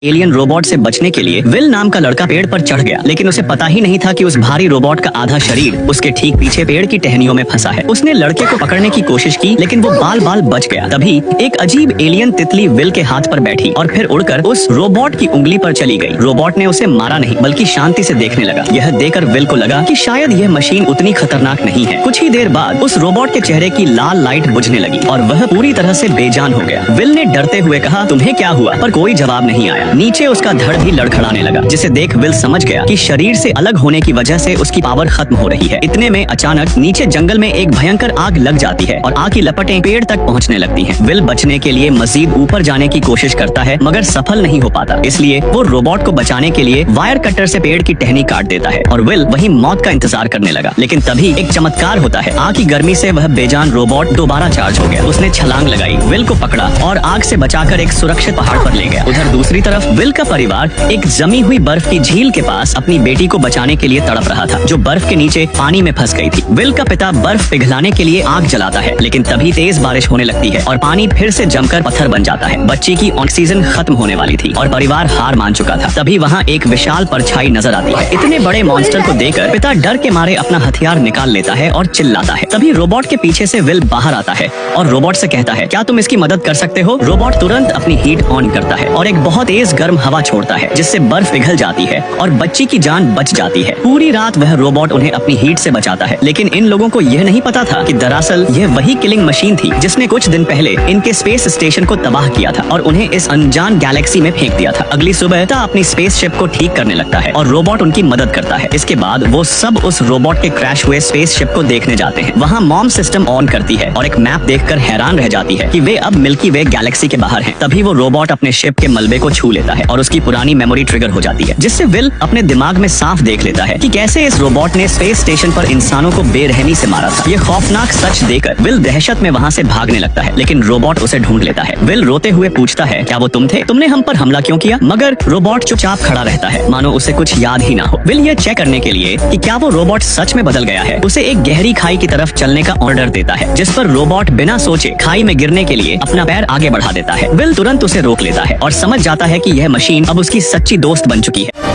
Alien robot से बचने के लिए विल नाम का लड़का पेड़ पर चढ़ गया, लेकिन उसे पता ही नहीं था कि उस भारी रोबोट का आधा शरीर उसके ठीक पीछे पेड़ की टहनियों में फंसा है। उसने लड़के को पकड़ने की कोशिश की, लेकिन वो बाल बाल बच गया। तभी एक अजीब एलियन तितली विल के हाथ पर बैठी और फिर उड़कर उस रोबोट की उंगली पर चली गई। रोबोट ने उसे मारा नहीं, बल्कि शांति से देखने लगा। यह देखकर विल को लगा कि शायद यह मशीन उतनी खतरनाक नहीं है। कुछ ही देर बाद उस रोबोट के चेहरे की लाल लाइट बुझने लगी और वह पूरी तरह से बेजान हो गया। विल ने डरते हुए कहा, तुम्हें क्या हुआ? पर कोई जवाब नहीं आया। नीचे उसका धड़ भी लड़खड़ाने लगा, जिसे देख विल समझ गया कि शरीर से अलग होने की वजह से उसकी पावर खत्म हो रही है। इतने में अचानक नीचे जंगल में एक भयंकर आग लग जाती है और आग की लपटें पेड़ तक पहुंचने लगती हैं। विल बचने के लिए मजीद ऊपर जाने की कोशिश करता है, मगर सफल नहीं हो पाता। इसलिए वो रोबोट को बचाने के लिए वायर कटर से पेड़ की टहनी काट देता है और विल वहीं मौत का इंतजार करने लगा। लेकिन तभी एक चमत्कार होता है। आग की गर्मी से वह बेजान रोबोट दोबारा चार्ज हो गया। उसने छलांग लगाई, विल को पकड़ा और आग से बचाकर एक सुरक्षित पहाड़ पर ले गया। उधर दूसरी तरफ विल का परिवार एक जमी हुई बर्फ की झील के पास अपनी बेटी को बचाने के लिए तड़प रहा था, जो बर्फ के नीचे पानी में फंस गई थी। विल का पिता बर्फ पिघलाने के लिए आग जलाता है, लेकिन तभी तेज बारिश होने लगती है और पानी फिर से जमकर पत्थर बन जाता है। बच्ची की ऑक्सीजन खत्म होने वाली थी और परिवार हार मान चुका था। तभी वहाँ एक विशाल परछाई नजर आती है। इतने बड़े मॉन्स्टर को देखकर पिता डर के मारे अपना हथियार निकाल लेता है और चिल्लाता है। तभी रोबोट के पीछे से विल बाहर आता है और रोबोट से कहता है, क्या तुम इसकी मदद कर सकते हो? रोबोट तुरंत अपनी हीट ऑन करता है और एक बहुत तेज गर्म हवा छोड़ता है, जिससे बर्फ पिघल जाती है और बच्ची की जान बच जाती है। पूरी रात वह रोबोट उन्हें अपनी हीट से बचाता है, लेकिन इन लोगों को यह नहीं पता था कि दरअसल यह वही किलिंग मशीन थी जिसने कुछ दिन पहले इनके स्पेस स्टेशन को तबाह किया था और उन्हें इस अनजान गैलेक्सी में फेंक दिया था। अगली सुबह पिता अपनी स्पेसशिप को ठीक करने लगता है और रोबोट उनकी मदद करता है। इसके बाद वो सब उस रोबोट के क्रैश हुए स्पेसशिप को देखने जाते हैं। वहाँ मॉम सिस्टम ऑन करती है और एक मैप देखकर हैरान रह जाती है कि वे अब मिल्की वे गैलेक्सी के बाहर हैं। तभी वो रोबोट अपने शिप के मलबे को छू लेता है और उसकी पुरानी मेमोरी ट्रिगर हो जाती है, जिससे विल अपने दिमाग में साफ देख लेता है कि कैसे इस रोबोट ने स्पेस स्टेशन पर इंसानों को बेरहमी से मारा था। ये खौफनाक सच देकर विल दहशत में वहाँ से भागने लगता है, लेकिन रोबोट उसे ढूंढ लेता है। विल रोते हुए पूछता है, क्या वो तुम थे? तुमने हम पर हमला क्यों किया? मगर रोबोट चुपचाप खड़ा रहता है, मानो उसे कुछ याद ही ना हो। विल ये चेक करने के लिए कि क्या वो रोबोट सच में बदल गया है, उसे एक गहरी खाई की तरफ चलने का ऑर्डर देता है, जिस पर रोबोट बिना सोचे खाई में गिरने के लिए अपना पैर आगे बढ़ा देता है। विल तुरंत उसे रोक लेता है और समझ जाता है कि यह मशीन अब उसकी सच्ची दोस्त बन चुकी है।